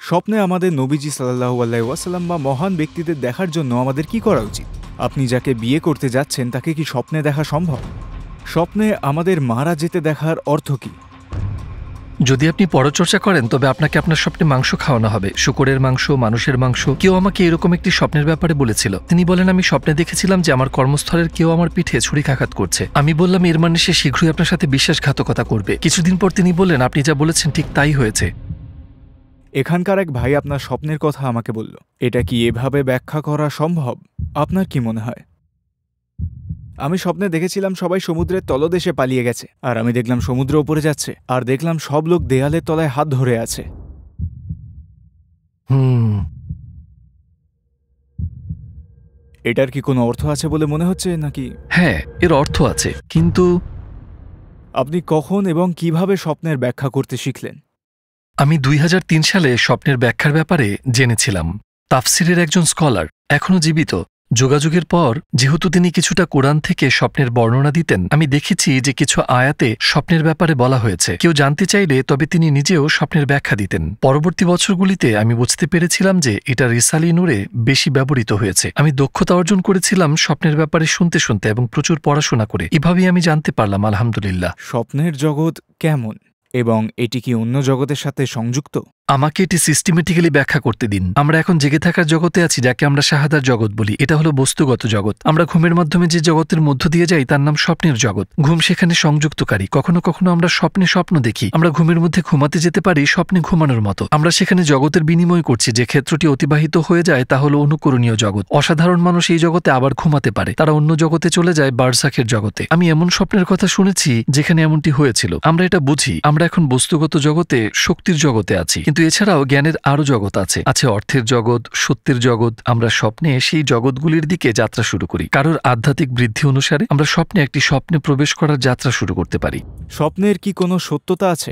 স্বপ্নে আমাদের নবীজি সাল্লাল্লাহু আলাইহি ওয়াসাল্লাম বা মহান ব্যক্তিদের দেখার জন্য আমাদের কি করা উচিত? আপনি যাকে বিয়ে করতে যাচ্ছেন তাকে কি স্বপ্নে দেখা সম্ভব? স্বপ্নে আমাদের মারা যেতে দেখার অর্থ কি? যদি আপনি পরচর্চা করেন তবে আপনাকে আপনার স্বপ্নে মাংস খাওয়ানো হবে, শূকরের মাংস, মানুষের মাংস। কেউ আমাকে এরকম একটি স্বপ্নের ব্যাপারে বলেছিল। তিনি বলেন, আমি স্বপ্নে দেখেছিলাম যে আমার কর্মস্থলের কেউ আমার পিঠে ছুরিকাঘাত করছে। আমি বললাম, এর মানে সে শীঘ্রই আপনার সাথে বিশ্বাসঘাতকতা করবে। কিছুদিন পর তিনি বললেন, আপনি যা বলেছেন ঠিক তাই হয়েছে। এখানকার এক ভাই আপনার স্বপ্নের কথা আমাকে বলল। এটা কি এভাবে ব্যাখ্যা করা সম্ভব? আপনার কি মনে হয়? আমি স্বপ্নে দেখেছিলাম সবাই সমুদ্রের তলদেশে পালিয়ে গেছে, আর আমি দেখলাম সমুদ্র উপরে যাচ্ছে, আর দেখলাম সব লোক দেয়ালের তলায় হাত ধরে আছে। এটার কি কোনো অর্থ আছে বলে মনে হচ্ছে নাকি? হ্যাঁ, এর অর্থ আছে, কিন্তু আপনি কখন এবং কিভাবে স্বপ্নের ব্যাখ্যা করতে শিখলেন? আমি 2003 সালে স্বপ্নের ব্যাখ্যার ব্যাপারে জেনেছিলাম। তাফসিরের একজন স্কলার, এখনও জীবিত, যোগাযোগের পর যেহেতু তিনি কিছুটা কোরআন থেকে স্বপ্নের বর্ণনা দিতেন, আমি দেখেছি যে কিছু আয়াতে স্বপ্নের ব্যাপারে বলা হয়েছে। কেউ জানতে চাইলে তবে তিনি নিজেও স্বপ্নের ব্যাখ্যা দিতেন। পরবর্তী বছরগুলিতে আমি বুঝতে পেরেছিলাম যে এটা রিসালি নূরে বেশি ব্যবহৃত হয়েছে। আমি দক্ষতা অর্জন করেছিলাম স্বপ্নের ব্যাপারে শুনতে শুনতে এবং প্রচুর পড়াশোনা করে। এভাবেই আমি জানতে পারলাম, আলহামদুলিল্লাহ। স্বপ্নের জগৎ কেমন এবং এটি কি অন্য জগতের সাথে সংযুক্ত? আমাকে এটি সিস্টেমেটিক্যালি ব্যাখ্যা করতে দিন। আমরা এখন জেগে থাকার জগতে আছি, যাকে আমরা শাহাদার জগৎ বলি। এটা হলো বস্তুগত জগৎ। আমরা ঘুমের মাধ্যমে যে জগতের মধ্য দিয়ে যাই তার নাম স্বপ্নের জগৎ। ঘুম সেখানে সংযুক্তকারী। কখনো কখনো আমরা স্বপ্নে স্বপ্ন দেখি। আমরা ঘুমের মধ্যে ঘুমাতে যেতে পারি স্বপ্নে ঘুমানোর মতো। আমরা সেখানে জগতের বিনিময় করছি। যে ক্ষেত্রটি অতিবাহিত হয়ে যায় তা হলো অনুকরণীয় জগৎ। অসাধারণ মানুষ এই জগতে আবার ঘুমাতে পারে, তারা অন্য জগতে চলে যায়, বারজাখের জগতে। আমি এমন স্বপ্নের কথা শুনেছি যেখানে এমনটি হয়েছিল। আমরা এটা বুঝি, আমরা এখন বস্তুগত জগতে, শক্তির জগতে আছি, কিন্তু এছাড়াও জ্ঞানের আরো জগৎ আছে। অর্থের জগৎ, সত্যের জগৎ। আমরা স্বপ্নে সেই জগৎগুলির দিকে যাত্রা শুরু করি। কারোর আধ্যাত্মিক বৃদ্ধি অনুসারে আমরা স্বপ্নে প্রবেশ করার যাত্রা শুরু করতে পারি। স্বপ্নের কি কোনো সত্যতা আছে?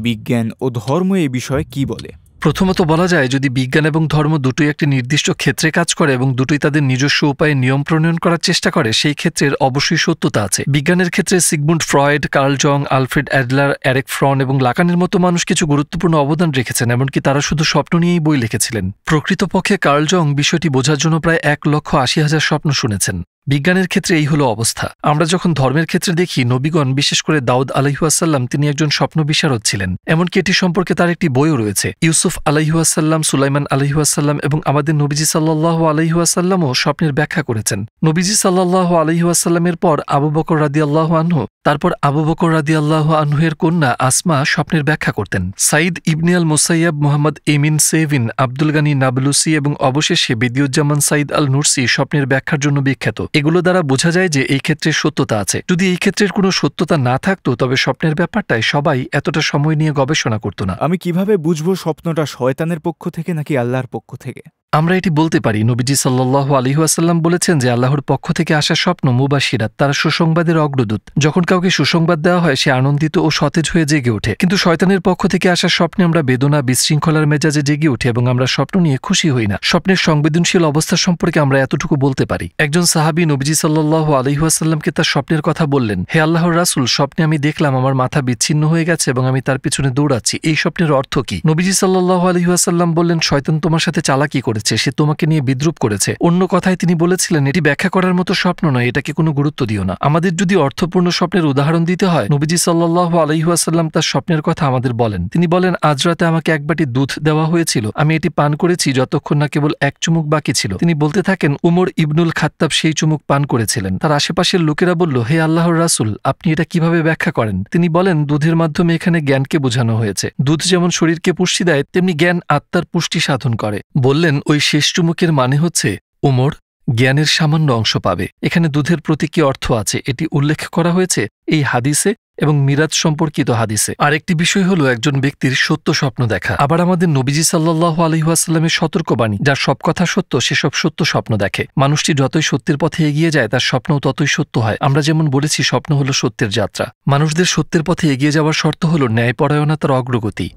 বিজ্ঞান ও ধর্ম এই বিষয়ে কি বলে? প্রথমত বলা যায়, যদি বিজ্ঞান এবং ধর্ম দুটোই একটি নির্দিষ্ট ক্ষেত্রে কাজ করে এবং দুটোই তাদের নিজস্ব উপায়ে নিয়ম প্রণয়ন করার চেষ্টা করে, সেই ক্ষেত্রের অবশ্যই সত্যতা আছে। বিজ্ঞানের ক্ষেত্রে সিগমুন্ড ফ্রয়েড, কার্ল জং, আলফ্রেড অ্যাডলার, এরিক ফ্রন এবং লাকানের মতো মানুষ কিছু গুরুত্বপূর্ণ অবদান রেখেছেন। এমনকি তারা শুধু স্বপ্ন নিয়েই বই লিখেছিলেন। প্রকৃতপক্ষে কার্ল জং বিষয়টি বোঝার জন্য প্রায় 1,80,000 স্বপ্ন শুনেছেন। বিজ্ঞানের ক্ষেত্রে এই হলো অবস্থা। আমরা যখন ধর্মের ক্ষেত্রে দেখি, নবীগণ, বিশেষ করে দাউদ আলাইহিসসালাম, তিনি একজন স্বপ্ন বিশারদ ছিলেন। এমনকি এটি সম্পর্কে তার একটি বইও রয়েছে। ইউসুফ আলাইহিসসালাম, সুলাইমান আলাইহিসসালাম এবং আমাদের নবীজি সাল্লাল্লাহু আলাইহিসসালামও স্বপ্নের ব্যাখ্যা করেছেন। নবীজি সাল্লাল্লাহু আলাইহিসসালামের পর আবু বকর রাদিয়াল্লাহু আনহু, তারপর আবু বকর রাদিয়াল্লাহু আনহু এর কন্যা আসমা স্বপ্নের ব্যাখ্যা করতেন। সাইদ ইবনে আল মুসাইয়াব, মোহাম্মদ এমিন সেভিন, আব্দুল গানি নাবলুসি এবং অবশেষে বেদিউজ্জামান সাইদ আল নুরসি স্বপ্নের ব্যাখ্যার জন্য বিখ্যাত। এগুলো দ্বারা বোঝা যায় যে এই ক্ষেত্রে সত্যতা আছে। যদি এই ক্ষেত্রের কোনো সত্যতা না থাকতো তবে স্বপ্নের ব্যাপারটায় সবাই এতটা সময় নিয়ে গবেষণা করতো না। আমি কিভাবে বুঝবো স্বপ্নটা শয়তানের পক্ষ থেকে নাকি আল্লাহর পক্ষ থেকে? আমরা এটি বলতে পারি, নবীজি সাল্লাল্লাহু আলাইহি ওয়াসাল্লাম বলেছেন যে আল্লাহর পক্ষ থেকে আসা স্বপ্ন মুবাশশিরাত, তারা সুসংবাদের অগ্রদূত। যখন কাউকে সুসংবাদ দেওয়া হয় সে আনন্দিত ও সতেজ হয়ে জেগে ওঠে। কিন্তু শয়তানের পক্ষ থেকে আসা স্বপ্নে আমরা বেদনা, বিশৃঙ্খলার মেজাজে জেগে উঠি এবং আমরা স্বপ্ন নিয়ে খুশি হই না। স্বপ্নের সংবেদনশীল অবস্থা সম্পর্কে আমরা এতটুকু বলতে পারি। একজন সাহাবী নবীজি সাল্লাল্লাহু আলাইহি ওয়াসাল্লামকে তার স্বপ্নের কথা বললেন, হে আল্লাহর রাসূল, স্বপ্নে আমি দেখলাম আমার মাথা বিচ্ছিন্ন হয়ে গেছে এবং আমি তার পিছনে দৌড়াচ্ছি। এই স্বপ্নের অর্থ কি? নবীজি সাল্লাল্লাহু আলাইহি ওয়াসাল্লাম বললেন, শয়তান তোমার সাথে চালাকি করেছে, সে তোমাকে নিয়ে বিদ্রুপ করেছে। অন্য কথায় তিনি বলেছিলেন, এটি ব্যাখ্যা করার মতো স্বপ্ন নয়, এটাকে কোনো গুরুত্ব দিও না। আমাদের যদি অর্থপূর্ণ স্বপ্নের উদাহরণ দিতে হয়, নবীজি সাল্লাল্লাহু আলাইহি ওয়াসাল্লাম তার স্বপ্নের কথা আমাদের বলেন। তিনি বলেন, আজ রাতে আমাকে এক বাটি দুধ দেওয়া হয়েছিল, আমি এটি পান করেছি যতক্ষণ না কেবল এক চুমুক বাকি ছিল। তিনি বলতে থাকেন, উমর ইবনুল খাত্তাব সেই চুমুক পান করেছিলেন। তার আশেপাশের লোকেরা বলল, হে আল্লাহর রাসূল, আপনি এটা কিভাবে ব্যাখ্যা করেন? তিনি বলেন, দুধের মাধ্যমে এখানে জ্ঞানকে বোঝানো হয়েছে। দুধ যেমন শরীরকে পুষ্টি দেয়, তেমনি জ্ঞান আত্মার পুষ্টি সাধন করে। বললেন, ওই শেষ চুমুকের মানে হচ্ছে উমর জ্ঞানের সামান্য অংশ পাবে। এখানে দুধের প্রতি কি অর্থ আছে এটি উল্লেখ করা হয়েছে এই হাদিসে এবং মিরাজ সম্পর্কিত হাদিসে। আরেকটি বিষয় হলো একজন ব্যক্তির সত্য স্বপ্ন দেখা। আবার আমাদের নবীজি সাল্লাল্লাহু আলাইহি ওয়াসাল্লামের সতর্কবাণী, যার সব কথা সত্য সেসব সত্য স্বপ্ন দেখে। মানুষটি যতই সত্যের পথে এগিয়ে যায় তার স্বপ্নও ততই সত্য হয়। আমরা যেমন বলেছি, স্বপ্ন হলো সত্যের যাত্রা। মানুষদের সত্যের পথে এগিয়ে যাওয়ার শর্ত হলো ন্যায়পরায়ণতার অগ্রগতি।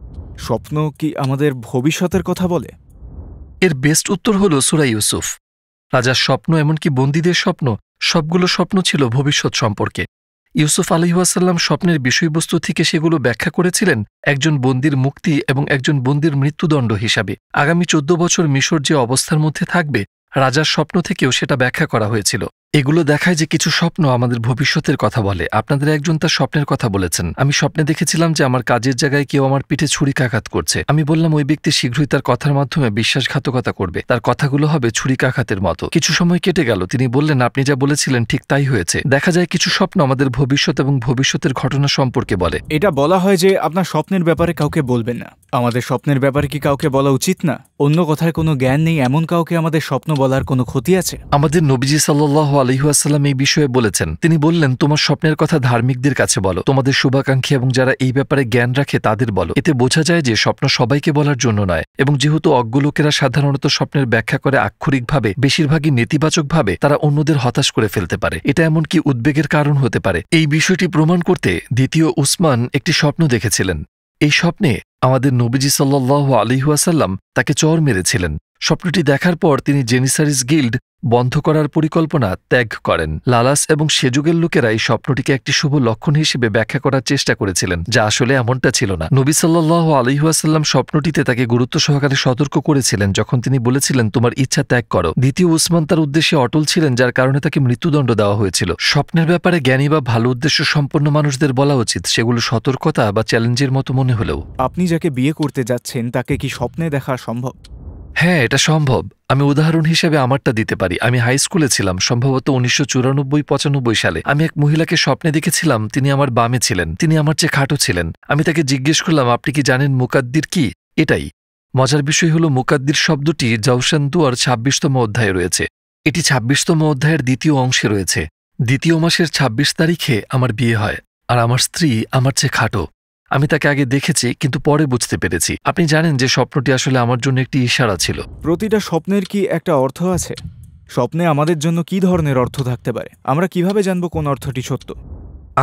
স্বপ্ন কি আমাদের ভবিষ্যতের কথা বলে? এর বেস্ট উত্তর হলো সূরা ইউসুফ। রাজার স্বপ্ন, এমনকি বন্দীদের স্বপ্ন, সবগুলো স্বপ্ন ছিল ভবিষ্যৎ সম্পর্কে। ইউসুফ আলাইহিসসালাম স্বপ্নের বিষয়বস্তু থেকে সেগুলো ব্যাখ্যা করেছিলেন একজন বন্দীর মুক্তি এবং একজন বন্দীর মৃত্যুদণ্ড হিসাবে। আগামী 14 বছর মিশর যে অবস্থার মধ্যে থাকবে, রাজার স্বপ্ন থেকেও সেটা ব্যাখ্যা করা হয়েছিল। এগুলো দেখায় যে কিছু স্বপ্ন আমাদের ভবিষ্যতের কথা বলে। আপনাদের একজন তার স্বপ্নের কথা বলেছেন, আমি স্বপ্নে দেখেছিলাম যে আমার কাজের জায়গায় কেউ আমার পিঠে ছুরিকাঘাত করছে। আমি বললাম ওই ব্যক্তি শীঘ্রই তার কথার মাধ্যমে বিশ্বাসঘাতকতা করবে, তার কথাগুলো হবে ছুরিকাঘাতের মতো। কিছু সময় কেটে গেল, তিনি বললেন আপনি যা বলেছিলেন ঠিক তাই হয়েছে। দেখা যায় কিছু স্বপ্ন আমাদের ভবিষ্যৎ এবং ভবিষ্যতের ঘটনা সম্পর্কে বলে। এটা বলা হয় যে আপনার স্বপ্নের ব্যাপারে কাউকে বলবেন না। আমাদের স্বপ্নের ব্যাপারে কি কাউকে বলা উচিত না? অন্য কথায় কোনো জ্ঞান নেই এমন কাউকে আমাদের স্বপ্ন বলার কোনো ক্ষতি আছে? আমাদের নবীজি সাল্লাল্লাহু আলাইহি ওয়াসাল্লাম এই বিষয়ে বলেছেন। তিনি বললেন তোমার স্বপ্নের কথা ধার্মিকদের কাছে বলো, তোমাদের শুভাকাঙ্ক্ষী এবং যারা এই ব্যাপারে জ্ঞান রাখে তাদের বলো। এতে বোঝা যায় যে স্বপ্ন সবাইকে বলার জন্য নয়, এবং যেহেতু অজ্ঞ লোকেরা সাধারণত স্বপ্নের ব্যাখ্যা করে আক্ষরিকভাবে, বেশিরভাগই নেতিবাচকভাবে, তারা অন্যদের হতাশ করে ফেলতে পারে। এটা এমনকি উদ্বেগের কারণ হতে পারে। এই বিষয়টি প্রমাণ করতে দ্বিতীয় উসমান একটি স্বপ্ন দেখেছিলেন। এই স্বপ্নে আমাদের নবীজি সাল্লাল্লাহু আলাইহি ওয়াসাল্লাম তাকে চর মেরেছিলেন। স্বপ্নটি দেখার পর তিনি জেনিসারিস গিল্ড বন্ধ করার পরিকল্পনা ত্যাগ করেন। লালাস এবং সেযুগের লোকেরা এই স্বপ্নটিকে একটি শুভ লক্ষণ হিসেবে ব্যাখ্যা করার চেষ্টা করেছিলেন, যা আসলে এমনটা ছিল না। নবী সাল্লাল্লাহু আলাইহি ওয়াসাল্লাম স্বপ্নটিতে তাকে গুরুত্ব সহকারে সতর্ক করেছিলেন যখন তিনি বলেছিলেন তোমার ইচ্ছা ত্যাগ করো। দ্বিতীয় উসমান তার উদ্দেশ্যে অটল ছিলেন, যার কারণে তাকে মৃত্যুদণ্ড দেওয়া হয়েছিল। স্বপ্নের ব্যাপারে জ্ঞানী বা ভালো উদ্দেশ্য সম্পন্ন মানুষদের বলা উচিত, সেগুলো সতর্কতা বা চ্যালেঞ্জের মতো মনে হলেও। আপনি যাকে বিয়ে করতে যাচ্ছেন তাকে কি স্বপ্নে দেখা সম্ভব? হ্যাঁ, এটা সম্ভব। আমি উদাহরণ হিসেবে আমারটা দিতে পারি। আমি হাই স্কুলে ছিলাম, সম্ভবত 1994-95 সালে। আমি এক মহিলাকে স্বপ্নে দেখেছিলাম, তিনি আমার বামে ছিলেন, তিনি আমার চেয়ে খাটো ছিলেন। আমি তাকে জিজ্ঞেস করলাম আপনি কি জানেন মুকাদ্দির কি? এটাই মজার বিষয় হলো মুকাদ্দির শব্দটি জাওশান দুয়ার 26তম অধ্যায়ে রয়েছে। এটি 26তম অধ্যায়ের দ্বিতীয় অংশে রয়েছে। দ্বিতীয় মাসের 26 তারিখে আমার বিয়ে হয়, আর আমার স্ত্রী আমার চেয়ে খাটো। আমি তাকে আগে দেখেছি, কিন্তু পরে বুঝতে পেরেছি। আপনি জানেন যে স্বপ্নটি আসলে আমার জন্য একটি ইশারা ছিল। প্রতিটা স্বপ্নের কি একটা অর্থ আছে? স্বপ্নে আমাদের জন্য কি ধরনের অর্থ থাকতে পারে? আমরা কিভাবে জানব কোন অর্থটি সত্য?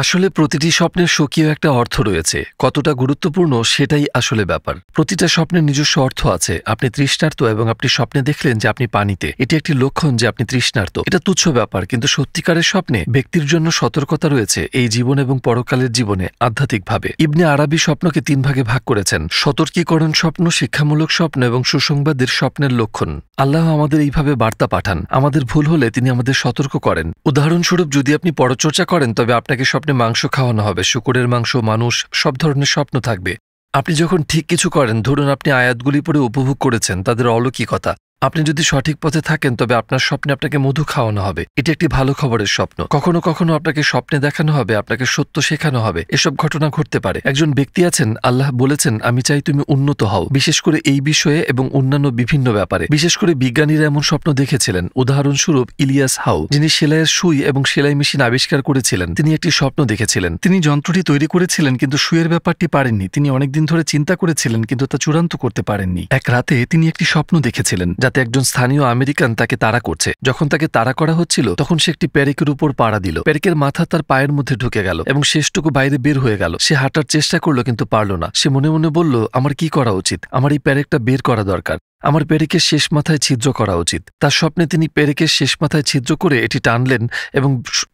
আসলে প্রতিটি স্বপ্নের স্বকীয় একটা অর্থ রয়েছে। কতটা গুরুত্বপূর্ণ সেটাই আসলে ব্যাপার। প্রতিটা স্বপ্নের নিজস্ব অর্থ আছে। আপনি তৃষ্ণার্ত এবং আপনি স্বপ্নে দেখলেন যে আপনি পানিতে, এটি একটি লক্ষণ যে আপনি তৃষ্ণার্ত। এটা তুচ্ছ ব্যাপার, কিন্তু সত্যিকারের স্বপ্নে ব্যক্তির জন্য সতর্কতা রয়েছে এই জীবন এবং পরকালের জীবনে আধ্যাত্মিকভাবে। ইবনে আরাবী স্বপ্নকে 3 ভাগে ভাগ করেছেন: সতর্কীকরণ স্বপ্ন, শিক্ষামূলক স্বপ্ন এবং সুসংবাদের স্বপ্নের লক্ষণ। আল্লাহ আমাদের এইভাবে বার্তা পাঠান। আমাদের ভুল হলে তিনি আমাদের সতর্ক করেন। উদাহরণস্বরূপ, যদি আপনি পরচর্চা করেন তবে আপনাকে স্বপ্নে মাংস খাওয়ানো হবে, শুকরের মাংস, মানুষ, সব ধরনের স্বপ্ন থাকবে। আপনি যখন ঠিক কিছু করেন, ধরুন আপনি আয়াতগুলি পড়ে উপভোগ করেছেন তাদের অলৌকিকতা, আপনি যদি সঠিক পথে থাকেন তবে আপনার স্বপ্নে আপনাকে মধু খাওয়ানো হবে। এটি একটি ভালো খবরের স্বপ্ন। কখনো কখনো আপনাকে স্বপ্নে দেখানো হবে, আপনাকে সত্য শেখানো হবে। এসব ঘটনা ঘটতে পারে। একজন ব্যক্তি আছেন, আল্লাহ বলেছেন আমি চাই তুমি উন্নত হও, বিশেষ করে এই বিষয়ে এবং অন্যান্য বিভিন্ন ব্যাপারে। বিশেষ করে বিজ্ঞানীরা এমন স্বপ্ন দেখেছিলেন। উদাহরণস্বরূপ ইলিয়াস হাউ, যিনি সেলাইয়ের সুই এবং সেলাই মেশিন আবিষ্কার করেছিলেন, তিনি একটি স্বপ্ন দেখেছিলেন। তিনি যন্ত্রটি তৈরি করেছিলেন কিন্তু সুইয়ের ব্যাপারটি পারেননি। তিনি অনেকদিন ধরে চিন্তা করেছিলেন কিন্তু তা চূড়ান্ত করতে পারেননি। এক রাতে তিনি একটি স্বপ্ন দেখেছিলেন যাতে একজন স্থানীয় আমেরিকান তাকে তাড়া করছে। যখন তাকে তাড়া করা হচ্ছিল তখন সে একটি পেরেকের উপর পাড়া দিল। পেরেকের মাথা তার পায়ের মধ্যে ঢুকে গেল এবং শেষটুকু বাইরে বের হয়ে গেল। সে হাঁটার চেষ্টা করলো কিন্তু পারল না। সে মনে মনে বলল আমার কি করা উচিত? আমার এই পেরেকটা বের করা দরকার। আমার পেরেকের শেষ মাথায় ছিদ্র করা উচিত। তার স্বপ্নে তিনি পেরেকের শেষ মাথায় ছিদ্র করে এটি টানলেন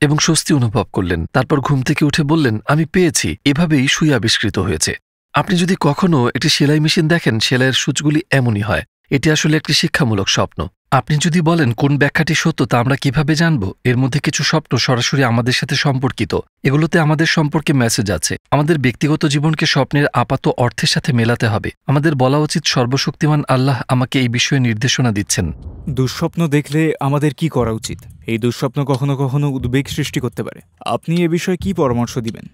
এবং স্বস্তি অনুভব করলেন। তারপর ঘুম থেকে উঠে বললেন আমি পেয়েছি। এভাবেই সুই আবিষ্কৃত হয়েছে। আপনি যদি কখনো একটি সেলাই মেশিন দেখেন, সেলাইয়ের সূচগুলি এমনই হয়। এটি আসলে একটি শিক্ষামূলক স্বপ্ন। আপনি যদি বলেন কোন ব্যাখ্যাটি সত্য তা আমরা কিভাবে জানব? এর মধ্যে কিছু স্বপ্ন সরাসরি আমাদের সাথে সম্পর্কিত। এগুলোতে আমাদের সম্পর্কে মেসেজ আছে। আমাদের ব্যক্তিগত জীবনকে স্বপ্নের আপাত অর্থের সাথে মেলাতে হবে। আমাদের বলা উচিত সর্বশক্তিমান আল্লাহ আমাকে এই বিষয়ে নির্দেশনা দিচ্ছেন। দুঃস্বপ্ন দেখলে আমাদের কি করা উচিত? এই দুঃস্বপ্ন কখনো কখনো উদ্বেগ সৃষ্টি করতে পারে। আপনি এ বিষয়ে কি পরামর্শ দিবেন?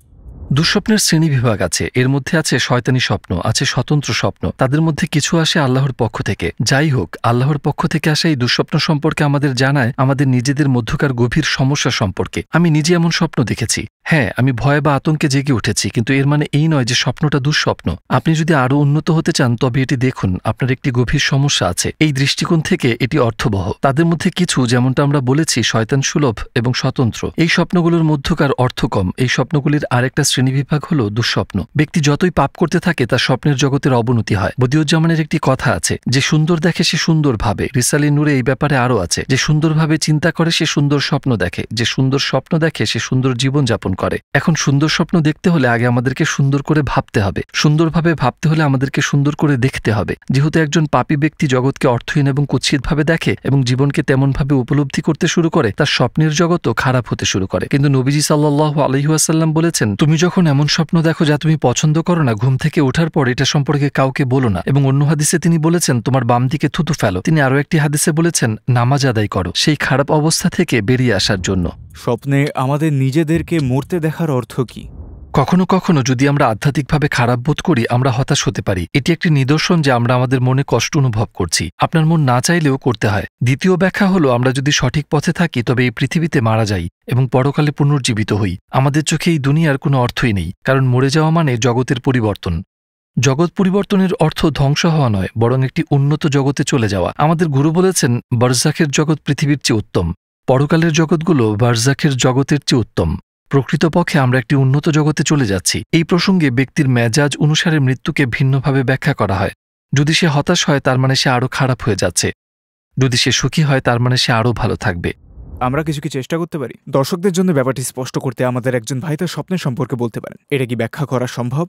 দুঃস্বপ্নের শ্রেণীবিভাগ আছে। এর মধ্যে আছে শয়তানি স্বপ্ন, আছে স্বতন্ত্র স্বপ্ন। তাদের মধ্যে কিছু আসে আল্লাহর পক্ষ থেকে। যাই হোক, আল্লাহর পক্ষ থেকে আসা এই দুঃস্বপ্ন সম্পর্কে আমাদের জানায় আমাদের নিজেদের মধ্যকার গভীর সমস্যা সম্পর্কে। আমি নিজে এমন স্বপ্ন দেখেছি। হ্যাঁ, আমি ভয় বা আতঙ্কে জেগে উঠেছি, কিন্তু এর মানে এই নয় যে স্বপ্নটা দুঃস্বপ্ন। আপনি যদি আরও উন্নত হতে চান তবে এটি দেখুন, আপনার একটি গভীর সমস্যা আছে। এই দৃষ্টিকোণ থেকে এটি অর্থবহ। তাদের মধ্যে কিছু, যেমনটা আমরা বলেছি, শয়তান সুলভ এবং স্বতন্ত্র। এই স্বপ্নগুলোর মধ্যকার অর্থ কম। এই স্বপ্নগুলির আরেকটা শ্রেণীবিভাগ হল দুঃস্বপ্ন। ব্যক্তি যতই পাপ করতে থাকে তার স্বপ্নের জগতের অবনতি হয়। বদিউজ্জামানের একটি কথা আছে, যে সুন্দর দেখে সে সুন্দর ভাবে। রিসালে নূরে এই ব্যাপারে আরও আছে, যে সুন্দরভাবে চিন্তা করে সে সুন্দর স্বপ্ন দেখে, যে সুন্দর স্বপ্ন দেখে সে সুন্দর জীবনযাপন করে। এখন সুন্দর স্বপ্ন দেখতে হলে আগে আমাদেরকে সুন্দর করে ভাবতে হবে, সুন্দরভাবে ভাবতে হলে আমাদেরকে সুন্দর করে দেখতে হবে। যেহেতু একজন পাপী ব্যক্তি জগৎকে অর্থহীন এবং কুৎসিতভাবে দেখে এবং জীবনকে তেমনভাবে উপলব্ধি করতে শুরু করে, তার স্বপ্নের জগৎও খারাপ হতে শুরু করে। কিন্তু নবীজি সাল্লাল্লাহু আলাইহি ওয়াসাল্লাম বলেছেন, তুমি যখন এমন স্বপ্ন দেখো যা তুমি পছন্দ করো না, ঘুম থেকে ওঠার পর এটা সম্পর্কে কাউকে বলো না। এবং অন্য হাদিসে তিনি বলেছেন, তোমার বাম দিকে থুতু ফেলো। তিনি আরও একটি হাদিসে বলেছেন, নামাজ আদায় করো সেই খারাপ অবস্থা থেকে বেরিয়ে আসার জন্য। স্বপ্নে আমাদের নিজেদেরকে মরতে দেখার অর্থ কি? কখনো কখনো যদি আমরা আধ্যাত্মিকভাবে খারাপ বোধ করি, আমরা হতাশ হতে পারি। এটি একটি নিদর্শন যে আমরা আমাদের মনে কষ্ট অনুভব করছি। আপনার মন না চাইলেও করতে হয়। দ্বিতীয় ব্যাখ্যা হলো, আমরা যদি সঠিক পথে থাকি তবে এই পৃথিবীতে মারা যাই এবং পরকালে পুনর্জীবিত হই। আমাদের চোখে এই দুনিয়ার কোনো অর্থই নেই, কারণ মরে যাওয়া মানে জগতের পরিবর্তন। জগৎ পরিবর্তনের অর্থ ধ্বংস হওয়া নয়, বরং একটি উন্নত জগতে চলে যাওয়া। আমাদের গুরু বলেছেন, বারজাখের জগৎ পৃথিবীর চেয়ে উত্তম, পরকালের জগৎগুলো বারজাখের জগতের চেয়ে উত্তম। প্রকৃতপক্ষে আমরা একটি উন্নত জগতে চলে যাচ্ছি। এই প্রসঙ্গে ব্যক্তির মেজাজ অনুসারে মৃত্যুকে ভিন্নভাবে ব্যাখ্যা করা হয়। যদি সে হতাশ হয় তার মানে সে আরও খারাপ হয়ে যাচ্ছে, যদি সে সুখী হয় তার মানে সে আরও ভালো থাকবে। আমরা কিছু কি চেষ্টা করতে পারি দর্শকদের জন্য ব্যাপারটি স্পষ্ট করতে? আমাদের একজন ভাই তার স্বপ্নের সম্পর্কে বলতে পারেন, এটা কি ব্যাখ্যা করা সম্ভব?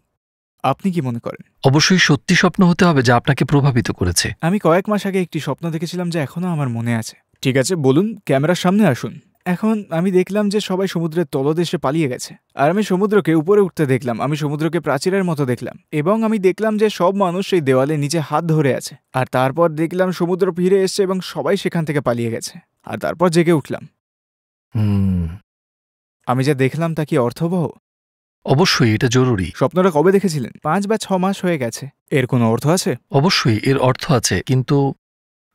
আপনি কি মনে করেন? অবশ্যই সত্যি স্বপ্ন হতে হবে যা আপনাকে প্রভাবিত করেছে। আমি কয়েক মাস আগে একটি স্বপ্ন দেখেছিলাম যা এখনো আমার মনে আছে। ঠিক আছে, বলুন, ক্যামেরার সামনে আসুন। এখন আমি দেখলাম যে সবাই সমুদ্রের তলদেশে পালিয়ে গেছে, আর আমি সমুদ্রকে উপরে উঠতে দেখলাম। আমি সমুদ্রকে প্রাচীরের মতো দেখলাম, এবং আমি দেখলাম যে সব মানুষ সেই দেওয়ালে নিচে হাত ধরে আছে। আর তারপর দেখলাম সমুদ্র ফিরে এসছে এবং সবাই সেখান থেকে পালিয়ে গেছে। আর তারপর জেগে উঠলাম। আমি যা দেখলাম তা কি অর্থবহ? অবশ্যই এটা জরুরি। স্বপ্নটা কবে দেখেছিলেন? 5 বা 6 মাস হয়ে গেছে। এর কোনো অর্থ আছে? অবশ্যই এর অর্থ আছে, কিন্তু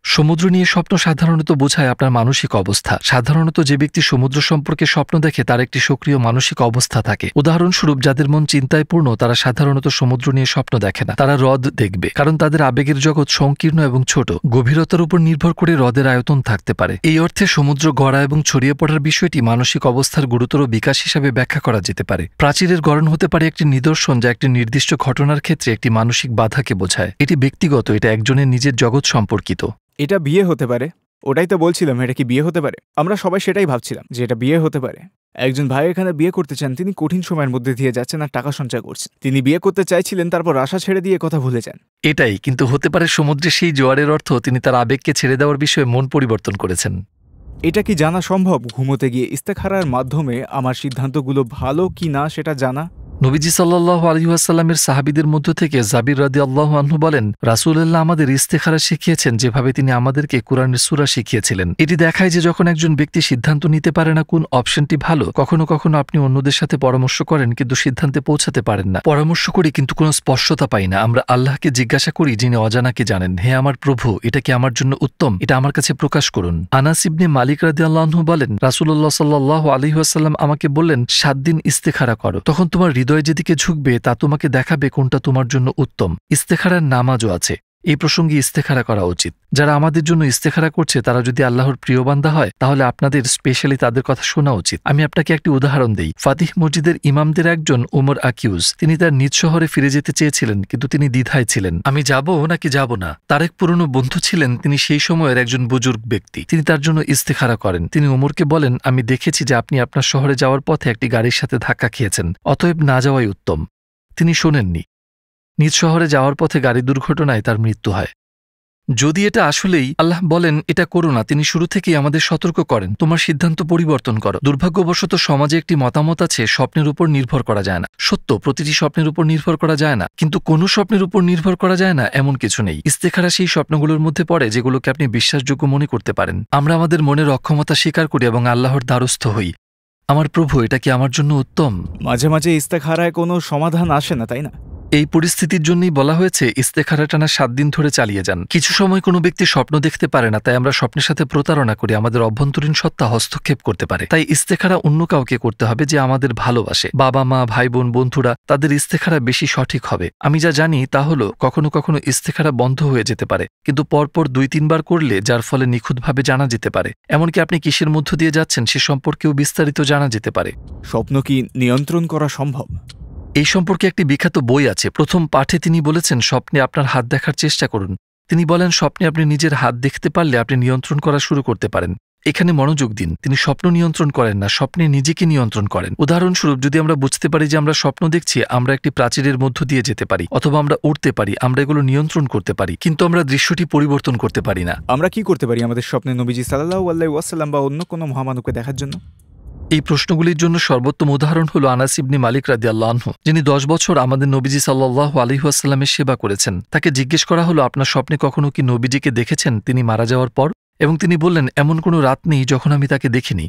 সমুদ্র নিয়ে স্বপ্ন সাধারণত বোঝায় আপনার মানসিক অবস্থা। সাধারণত যে ব্যক্তি সমুদ্র সম্পর্কে স্বপ্ন দেখে তার একটি সক্রিয় মানসিক অবস্থা থাকে। উদাহরণস্বরূপ, যাদের মন চিন্তায় পূর্ণ তারা সাধারণত সমুদ্র নিয়ে স্বপ্ন দেখে না, তারা হ্রদ দেখবে, কারণ তাদের আবেগের জগৎ সংকীর্ণ এবং ছোট। গভীরতার উপর নির্ভর করে হ্রদের আয়তন থাকতে পারে। এই অর্থে সমুদ্র গড়া এবং ছড়িয়ে পড়ার বিষয়টি মানসিক অবস্থার গুরুতর বিকাশ হিসাবে ব্যাখ্যা করা যেতে পারে। প্রাচীরের গড়ন হতে পারে একটি নিদর্শন যা একটি নির্দিষ্ট ঘটনার ক্ষেত্রে একটি মানসিক বাধাকে বোঝায়। এটি ব্যক্তিগত, এটা একজনের নিজের জগৎ সম্পর্কিত। এটা বিয়ে হতে পারে। ওটাই তো বলছিলাম, এটা কি বিয়ে হতে পারে? আমরা সবাই সেটাই ভাবছিলাম যে এটা বিয়ে হতে পারে। একজন ভাই এখানে বিয়ে করতে চান, তিনি কঠিন সময়ের মধ্যে দিয়ে যাচ্ছেন আর টাকা সঞ্চয় করছেন। তিনি বিয়ে করতে চাইছিলেন, তারপর আশা ছেড়ে দিয়ে কথা ভুলে যান। এটাই কিন্তু হতে পারে সমুদ্রে সেই জোয়ারের অর্থ তিনি তার আবেগকে ছেড়ে দেওয়ার বিষয়ে মন পরিবর্তন করেছেন। এটা কি জানা সম্ভব ঘুমোতে গিয়ে ইস্তেখারার মাধ্যমে আমার সিদ্ধান্তগুলো ভালো কি না সেটা জানা? নবীজি সাল্লাল্লাহু আলাইহি ওয়াসাল্লামের সাহাবীদের মধ্য থেকে জাবির রাদিয়াল্লাহু আনহু বলেন, রাসূলুল্লাহ আমাদের ইস্তেখারা শিখিয়েছেন যেভাবে তিনি আমাদেরকে কুরআনের সূরা শিখিয়েছিলেন। এটি দেখায় যে যখন একজন ব্যক্তি সিদ্ধান্ত নিতে পারে না কোন অপশনটি ভালো, কখনো কখনো আপনি অন্যদের সাথে পরামর্শ করেন কিন্তু সিদ্ধান্তে পৌঁছাতে পারেন না। পরামর্শ করি কিন্তু কোনো স্পষ্টতা পাই না। আমরা আল্লাহকে জিজ্ঞাসা করি যিনি অজানাকে জানেন, হে আমার প্রভু, এটা কি আমার জন্য উত্তম? এটা আমার কাছে প্রকাশ করুন। আনাস ইবনে মালিক রাদিয়াল্লাহু আনহু বলেন, রাসূলুল্লাহ সাল্লাল্লাহু আলাইহি ওয়াসাল্লাম আমাকে বললেন, 7 দিন ইস্তেখারা করো, তখন তোমার হৃদয় যেদিকে ঝুঁকবে তা তোমাকে দেখাবে কোনটা তোমার জন্য উত্তম। ইস্তেখারার নামাজও আছে। এই প্রসঙ্গে ইস্তেখারা করা উচিত। যারা আমাদের জন্য ইস্তেখারা করছে তারা যদি আল্লাহর প্রিয় বান্দা হয় তাহলে আপনাদের স্পেশালি তাদের কথা শোনা উচিত। আমি আপনাকে একটি উদাহরণ দেই। ফাতিহ মসজিদের ইমামদের একজন ওমর আকিউজ, তিনি তার নিজ শহরে ফিরে যেতে চেয়েছিলেন, কিন্তু তিনি দ্বিধায় ছিলেন, আমি যাব নাকি যাব না। তার এক পুরনো বন্ধু ছিলেন, তিনি সেই সময়ের একজন বুজুর্গ ব্যক্তি। তিনি তার জন্য ইস্তেখারা করেন। তিনি ওমরকে বলেন, আমি দেখেছি যে আপনি আপনার শহরে যাওয়ার পথে একটি গাড়ির সাথে ধাক্কা খেয়েছেন, অতএব না যাওয়াই উত্তম। তিনি শোনেননি। নিজ শহরে যাওয়ার পথে গাড়ি দুর্ঘটনায় তার মৃত্যু হয়। যদি এটা আসলেই আল্লাহ বলেন এটা করো না, তিনি শুরু থেকেই আমাদের সতর্ক করেন, তোমার সিদ্ধান্ত পরিবর্তন করো। দুর্ভাগ্যবশত সমাজে একটি মতামত আছে, স্বপ্নের উপর নির্ভর করা যায় না। সত্য, প্রতিটি স্বপ্নের উপর নির্ভর করা যায় না, কিন্তু কোনো স্বপ্নের উপর নির্ভর করা যায় না এমন কিছু নেই। ইস্তেখারা সেই স্বপ্নগুলোর মধ্যে পড়ে যেগুলোকে আপনি বিশ্বাসযোগ্য মনে করতে পারেন। আমরা আমাদের মনের অক্ষমতা স্বীকার করি এবং আল্লাহর দ্বারস্থ হই। আমার প্রভু, এটা কি আমার জন্য উত্তম? মাঝে মাঝে ইস্তেখারায় কোনো সমাধান আসে না, তাই না? এই পরিস্থিতির জন্যই বলা হয়েছে ইস্তেখারা টানা 7 দিন ধরে চালিয়ে যান। কিছু সময় কোনো ব্যক্তি স্বপ্ন দেখতে পারে না, তাই আমরা স্বপ্নের সাথে প্রতারণা করি, আমাদের অভ্যন্তরীণ সত্তা হস্তক্ষেপ করতে পারে। তাই ইস্তেখারা অন্য কাউকে করতে হবে যে আমাদের ভালোবাসে। বাবা মা, ভাই বোন, বন্ধুরা, তাদের ইস্তেখারা বেশি সঠিক হবে। আমি যা জানি তা হলো কখনো কখনো ইস্তেখারা বন্ধ হয়ে যেতে পারে, কিন্তু পরপর 2-3 বার করলে যার ফলে নিখুঁতভাবে জানা যেতে পারে। এমনকি আপনি কিসের মধ্য দিয়ে যাচ্ছেন সে সম্পর্কেও বিস্তারিত জানা যেতে পারে। স্বপ্ন কি নিয়ন্ত্রণ করা সম্ভব? এই সম্পর্কে একটি বিখ্যাত বই আছে। প্রথম পাঠে তিনি বলেছেন, স্বপ্নে আপনার হাত দেখার চেষ্টা করুন। তিনি বলেন, স্বপ্নে আপনি নিজের হাত দেখতে পারলে আপনি নিয়ন্ত্রণ করা শুরু করতে পারেন। এখানে মনোযোগ দিন, তিনি স্বপ্ন নিয়ন্ত্রণ করেন না, স্বপ্নে নিজেকে নিয়ন্ত্রণ করেন। উদাহরণস্বরূপ, যদি আমরা বুঝতে পারি যে আমরা স্বপ্ন দেখছি, আমরা একটি প্রাচীরের মধ্য দিয়ে যেতে পারি, অথবা আমরা উড়তে পারি, আমরা এগুলো নিয়ন্ত্রণ করতে পারি, কিন্তু আমরা দৃশ্যটি পরিবর্তন করতে পারি না। আমরা কি করতে পারি আমাদের স্বপ্নে নবীজি সাল্লাল্লাহু আলাইহি ওয়াসাল্লাম বা অন্য কোনো মহামানবকে দেখার জন্য? এই প্রশ্নগুলির জন্য সর্বোত্তম উদাহরণ হল আনাস ইবনে মালিক রাদিয়াল্লাহু আনহু, যিনি 10 বছর আমাদের নবীজি সাল্লাল্লাহু আলাইহি ওয়াসাল্লামের সেবা করেছেন। তাকে জিজ্ঞেস করা হলো, আপনার স্বপ্নে কখনো কি নবীজিকে দেখেছেন তিনি মারা যাওয়ার পর? এবং তিনি বললেন, এমন কোনো রাত নেই যখন আমি তাকে দেখিনি।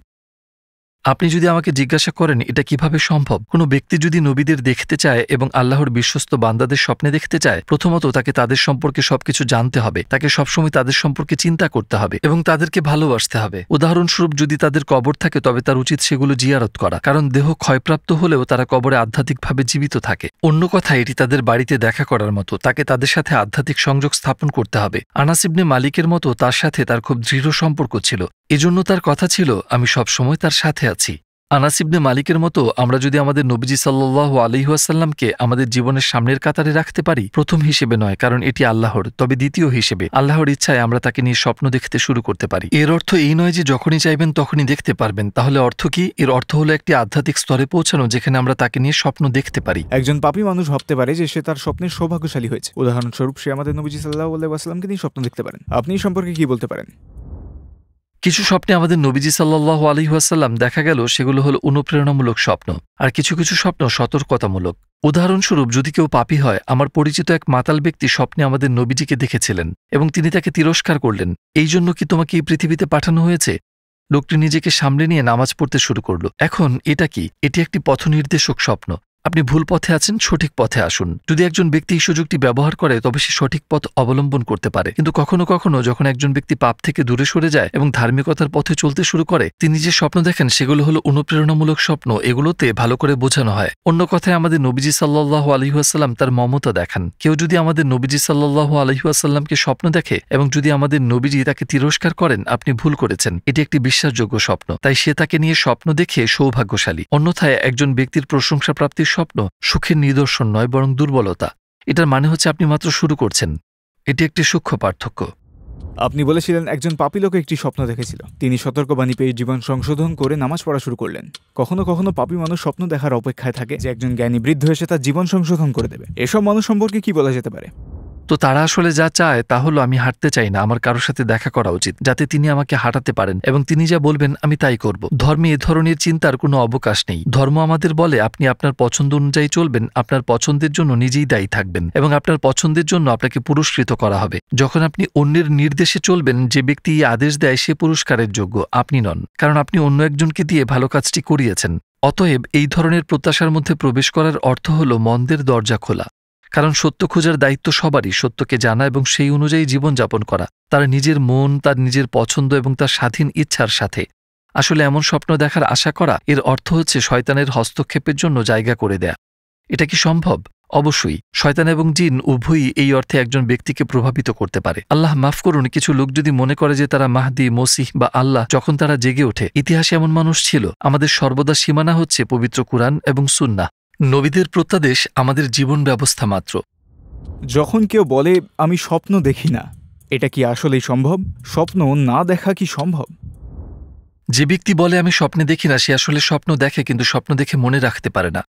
আপনি যদি আমাকে জিজ্ঞাসা করেন এটা কিভাবে সম্ভব, কোনো ব্যক্তি যদি নবীদের দেখতে চায় এবং আল্লাহর বিশ্বস্ত বান্দাদের স্বপ্নে দেখতে চায়, প্রথমত তাকে তাদের সম্পর্কে সবকিছু জানতে হবে, তাকে সবসময় তাদের সম্পর্কে চিন্তা করতে হবে এবং তাদেরকে ভালোবাসতে হবে। উদাহরণস্বরূপ, যদি তাদের কবর থাকে তবে তার উচিত সেগুলো জিয়ারত করা, কারণ দেহ ক্ষয়প্রাপ্ত হলেও তারা কবরে আধ্যাত্মিকভাবে জীবিত থাকে। অন্য কথায়, এটি তাদের বাড়িতে দেখা করার মতো, তাকে তাদের সাথে আধ্যাত্মিক সংযোগ স্থাপন করতে হবে। আনাস ইবনে মালিকের মতো তার সাথে তার খুব দৃঢ় সম্পর্ক ছিল, এজন্য তার কথা ছিল, আমি সবসময় তার সাথে আছি। আনাস ইবনে মালিকের মতো আমরা যদি আমাদের নবীজি সাল্লাল্লাহু আলাইহি ওয়াসাল্লামকে আমাদের জীবনের সামনের কাতারে রাখতে পারি, প্রথম হিসেবে নয় কারণ এটি আল্লাহর, তবে দ্বিতীয় হিসেবে আল্লাহর ইচ্ছায় আমরা তাকে নিয়ে স্বপ্ন দেখতে শুরু করতে পারি। এর অর্থ এই নয় যে যখনই চাইবেন তখনই দেখতে পারবেন। তাহলে অর্থ কি? এর অর্থ হলো একটি আধ্যাত্মিক স্তরে পৌঁছানো যেখানে আমরা তাকে নিয়ে স্বপ্ন দেখতে পারি। একজন পাপী মানুষ ভাবতে পারে যে সে তার স্বপ্নের সৌভাগ্যশালী হয়েছে। উদাহরণস্বরূপ, সে আমাদের নবীজি সাল্লাল্লাহু আলাইহি ওয়াসাল্লামকে নিয়ে স্বপ্ন দেখতে পারেন। আপনি এই সম্পর্কে কি বলতে পারেন? কিছু স্বপ্নে আমাদের নবীজি সাল্লাল্লাহু আলাইহি ওয়াসাল্লাম দেখা গেল সেগুলো হলো অনুপ্রেরণামূলক স্বপ্ন, আর কিছু কিছু স্বপ্ন সতর্কতামূলক। উদাহরণস্বরূপ, যদি কেউ পাপী হয়, আমার পরিচিত এক মাতাল ব্যক্তি স্বপ্নে আমাদের নবীজিকে দেখেছিলেন এবং তিনি তাকে তিরস্কার করলেন, এই জন্য কি তোমাকে এই পৃথিবীতে পাঠানো হয়েছে? লোকটি নিজেকে সামলে নিয়ে নামাজ পড়তে শুরু করল। এখন এটা কি? এটি একটি পথনির্দেশক স্বপ্ন। আপনি ভুল পথে আছেন, সঠিক পথে আসুন। যদি একজন ব্যক্তি এই সুযোগটি ব্যবহার করে তবে সে সঠিক পথ অবলম্বন করতে পারে। কিন্তু কখনো কখনো যখন একজন ব্যক্তি পাপ থেকে দূরে সরে যায় এবং ধার্মিকতার পথে চলতে শুরু করে, তিনি যে স্বপ্ন দেখেন সেগুলো হলো অনুপ্রেরণামূলক স্বপ্ন, এগুলোতে ভালো করে বোঝানো হয়। অন্য কথায়, আমাদের নবীজি সাল্লাল্লাহু আলাইহি ওয়াসাল্লাম তার মমতা দেখান। কেউ যদি আমাদের নবীজি সাল্লাল্লাহু আলাইহি ওয়াসাল্লামকে স্বপ্ন দেখে এবং যদি আমাদের নবীজি তাকে তিরস্কার করেন, আপনি ভুল করেছেন, এটি একটি বিশ্বাসযোগ্য স্বপ্ন, তাই সে তাকে নিয়ে স্বপ্ন দেখে সৌভাগ্যশালী। অন্যথায় একজন ব্যক্তির প্রশংসা প্রাপ্তির স্বপ্ন সুখের নিদর্শন নয়, বরং দুর্বলতা। এটার মানে হচ্ছে আপনি মাত্র শুরু করছেন। এটি একটি সূক্ষ্ম পার্থক্য। আপনি বলেছিলেন একজন পাপী লোক একটি স্বপ্ন দেখেছিল, তিনি সতর্কবাণী পেয়ে জীবন সংশোধন করে নামাজ পড়া শুরু করলেন। কখনো কখনো পাপী মানুষ স্বপ্ন দেখার অপেক্ষায় থাকে যে একজন জ্ঞানী বৃদ্ধ এসে তার জীবন সংশোধন করে দেবে। এসব মানুষ সম্পর্কে কি বলা যেতে পারে? তো তারা আসলে যা চায় তা হলো, আমি হাঁটতে চাই না, আমার কারোর সাথে দেখা করা উচিত যাতে তিনি আমাকে হাঁটাতে পারেন, এবং তিনি যা বলবেন আমি তাই করব। ধর্মে এ ধরনের চিন্তার কোনো অবকাশ নেই। ধর্ম আমাদের বলে আপনি আপনার পছন্দ অনুযায়ী চলবেন, আপনার পছন্দের জন্য নিজেই দায়ী থাকবেন এবং আপনার পছন্দের জন্য আপনাকে পুরস্কৃত করা হবে। যখন আপনি অন্যের নির্দেশে চলবেন, যে ব্যক্তি এই আদেশ দেয় সে পুরস্কারের যোগ্য, আপনি নন, কারণ আপনি অন্য একজনকে দিয়ে ভালো কাজটি করিয়েছেন। অতএব এই ধরনের প্রত্যাশার মধ্যে প্রবেশ করার অর্থ হল মন্দের দরজা খোলা, কারণ সত্য খোঁজার দায়িত্ব সবারই, সত্যকে জানা এবং সেই অনুযায়ী জীবনযাপন করা, তার নিজের মন, তার নিজের পছন্দ এবং তার স্বাধীন ইচ্ছার সাথে। আসলে এমন স্বপ্ন দেখার আশা করা, এর অর্থ হচ্ছে শয়তানের হস্তক্ষেপের জন্য জায়গা করে দেয়া। এটা কি সম্ভব? অবশ্যই। শয়তান এবং জিন উভয়ই এই অর্থে একজন ব্যক্তিকে প্রভাবিত করতে পারে। আল্লাহ মাফ করুন, কিছু লোক যদি মনে করে যে তারা মাহদি, মসিহ বা আল্লাহ, যখন তারা জেগে ওঠে। ইতিহাসে এমন মানুষ ছিল। আমাদের সর্বদা সীমানা হচ্ছে পবিত্র কুরআন এবং সুন্নাহ। নবীদের প্রত্যাদেশ আমাদের জীবন ব্যবস্থা মাত্র। যখন কেউ বলে আমি স্বপ্ন দেখি না, এটা কি আসলেই সম্ভব? স্বপ্ন না দেখা কি সম্ভব? যে ব্যক্তি বলে আমি স্বপ্নে দেখি না, সে আসলে স্বপ্ন দেখে, কিন্তু স্বপ্ন দেখে মনে রাখতে পারে না।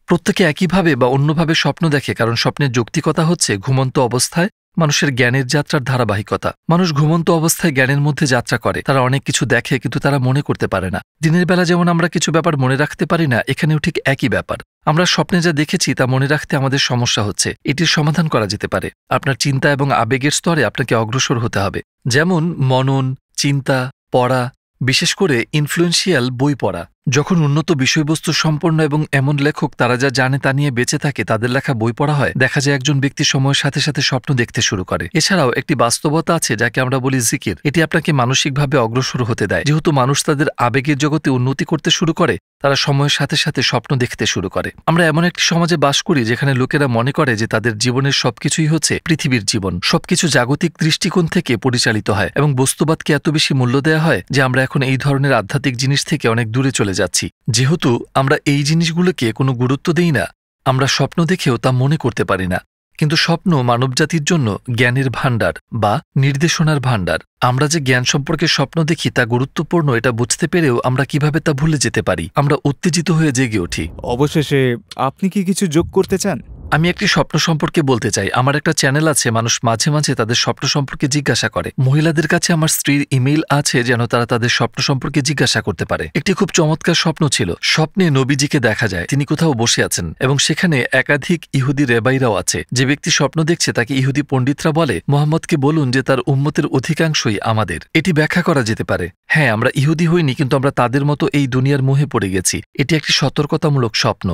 প্রত্যেকে একইভাবে বা অন্যভাবে স্বপ্ন দেখে, কারণ স্বপ্নের যৌক্তিকতা হচ্ছে ঘুমন্ত অবস্থায় মানুষের জ্ঞানের যাত্রার ধারাবাহিকতা। মানুষ ঘুমন্ত অবস্থায় জ্ঞানের মধ্যে যাত্রা করে। তারা অনেক কিছু দেখে, কিন্তু তারা মনে করতে পারে না। দিনের বেলা যেমন আমরা কিছু ব্যাপার মনে রাখতে পারি না, এখানেও ঠিক একই ব্যাপার। আমরা স্বপ্নে যা দেখেছি তা মনে রাখতে আমাদের সমস্যা হচ্ছে। এটির সমাধান করা যেতে পারে। আপনার চিন্তা এবং আবেগের স্তরে আপনাকে অগ্রসর হতে হবে, যেমন মনন, চিন্তা, পড়া, বিশেষ করে ইনফ্লুয়েন্সিয়াল বই পড়া। যখন উন্নত বিষয়বস্তু সম্পন্ন এবং এমন লেখক তারা যা জানে তা নিয়ে বেঁচে থাকে তাদের লেখা বই পড়া হয়, দেখা যায় একজন ব্যক্তি সময়ের সাথে সাথে স্বপ্ন দেখতে শুরু করে। এছাড়াও একটি বাস্তবতা আছে যাকে আমরা বলি জিকির। এটি আপনাকে মানসিকভাবে অগ্রসর হতে দেয়। যেহেতু মানুষ তাদের আবেগের জগতে উন্নতি করতে শুরু করে, তারা সময়ের সাথে সাথে স্বপ্ন দেখতে শুরু করে। আমরা এমন একটি সমাজে বাস করি যেখানে লোকেরা মনে করে যে তাদের জীবনের সবকিছুই হচ্ছে পৃথিবীর জীবন। সবকিছু জাগতিক দৃষ্টিকোণ থেকে পরিচালিত হয় এবং বস্তুবাদকে এত বেশি মূল্য দেওয়া হয় যে আমরা এখন এই ধরনের আধ্যাত্মিক জিনিস থেকে অনেক দূরে চলে যাচ্ছি। যেহেতু আমরা এই জিনিসগুলোকে কোনো গুরুত্ব দেই না, আমরা স্বপ্ন দেখেও তা মনে করতে পারি না। কিন্তু স্বপ্ন মানবজাতির জন্য জ্ঞানের ভাণ্ডার বা নির্দেশনার ভাণ্ডার। আমরা যে জ্ঞান সম্পর্কে স্বপ্ন দেখি তা গুরুত্বপূর্ণ, এটা বুঝতে পেরেও আমরা কিভাবে তা ভুলে যেতে পারি। আমরা উত্তেজিত হয়ে জেগে উঠি। অবশেষে আপনি কি কিছু যোগ করতে চান? আমি একটি স্বপ্ন সম্পর্কে বলতে চাই। আমার একটা চ্যানেল আছে, মানুষ মাঝে মাঝে তাদের স্বপ্ন সম্পর্কে জিজ্ঞাসা করে। মহিলাদের কাছে আমার স্ত্রীর ইমেইল আছে যেন তারা তাদের স্বপ্ন সম্পর্কে জিজ্ঞাসা করতে পারে। একটি খুব চমৎকার স্বপ্ন ছিল। স্বপ্নে নবীজিকে দেখা যায়, তিনি কোথাও বসে আছেন এবং সেখানে একাধিক ইহুদি রেবাইরাও আছে। যে ব্যক্তি স্বপ্ন দেখছে তাকে ইহুদি পণ্ডিতরা বলে, মোহাম্মদকে বলুন যে তার উম্মতের অধিকাংশই আমাদের। এটি ব্যাখ্যা করা যেতে পারে, হ্যাঁ আমরা ইহুদি হইনি, কিন্তু আমরা তাদের মতো এই দুনিয়ার মোহে পড়ে গেছি। এটি একটি সতর্কতামূলক স্বপ্ন।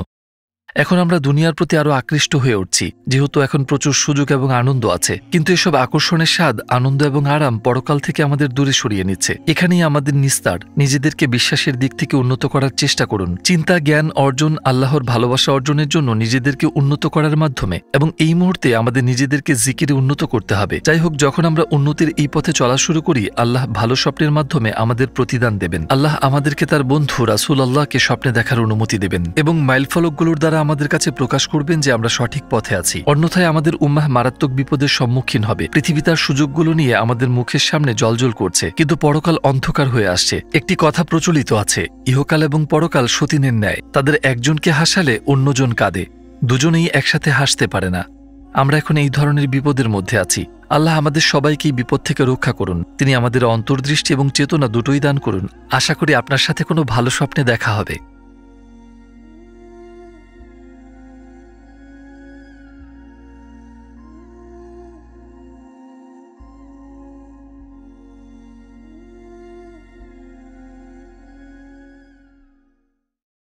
এখন আমরা দুনিয়ার প্রতি আরো আকৃষ্ট হয়ে উঠছি, যেহেতু এখন প্রচুর সুযোগ এবং আনন্দ আছে। কিন্তু এসব আকর্ষণের স্বাদ, আনন্দ এবং আরাম পরকাল থেকে আমাদের দূরে সরিয়ে নিচ্ছে। এখানেই আমাদের নিস্তার। নিজেদেরকে বিশ্বাসের দিক থেকে উন্নত করার চেষ্টা করুন। চিন্তা, জ্ঞান অর্জন, আল্লাহর ভালোবাসা অর্জনের জন্য নিজেদেরকে উন্নত করার মাধ্যমে, এবং এই মুহূর্তে আমাদের নিজেদেরকে জিকিরে উন্নত করতে হবে। যাই হোক, যখন আমরা উন্নতির এই পথে চলা শুরু করি, আল্লাহ ভালো স্বপ্নের মাধ্যমে আমাদের প্রতিদান দেবেন। আল্লাহ আমাদেরকে তার বন্ধু রাসূল আল্লাহকে স্বপ্নে দেখার অনুমতি দেবেন এবং মাইলফলকগুলোর দ্বারা আমাদের কাছে প্রকাশ করবেন যে আমরা সঠিক পথে আছি। অন্যথায় আমাদের উম্মাহ মারাত্মক বিপদের সম্মুখীন হবে। পৃথিবী তার সুযোগগুলো নিয়ে আমাদের মুখের সামনে জ্বলজ্বল করছে, কিন্তু পরকাল অন্ধকার হয়ে আসছে। একটি কথা প্রচলিত আছে, ইহকাল এবং পরকাল সতীনের ন্যায়। তাদের একজনকে হাসালে অন্যজন কাঁদে, দুজনেই একসাথে হাসতে পারে না। আমরা এখন এই ধরনের বিপদের মধ্যে আছি। আল্লাহ আমাদের সবাইকেই বিপদ থেকে রক্ষা করুন। তিনি আমাদের অন্তর্দৃষ্টি এবং চেতনা দুটোই দান করুন। আশা করি আপনার সাথে কোনো ভালো স্বপ্নে দেখা হবে।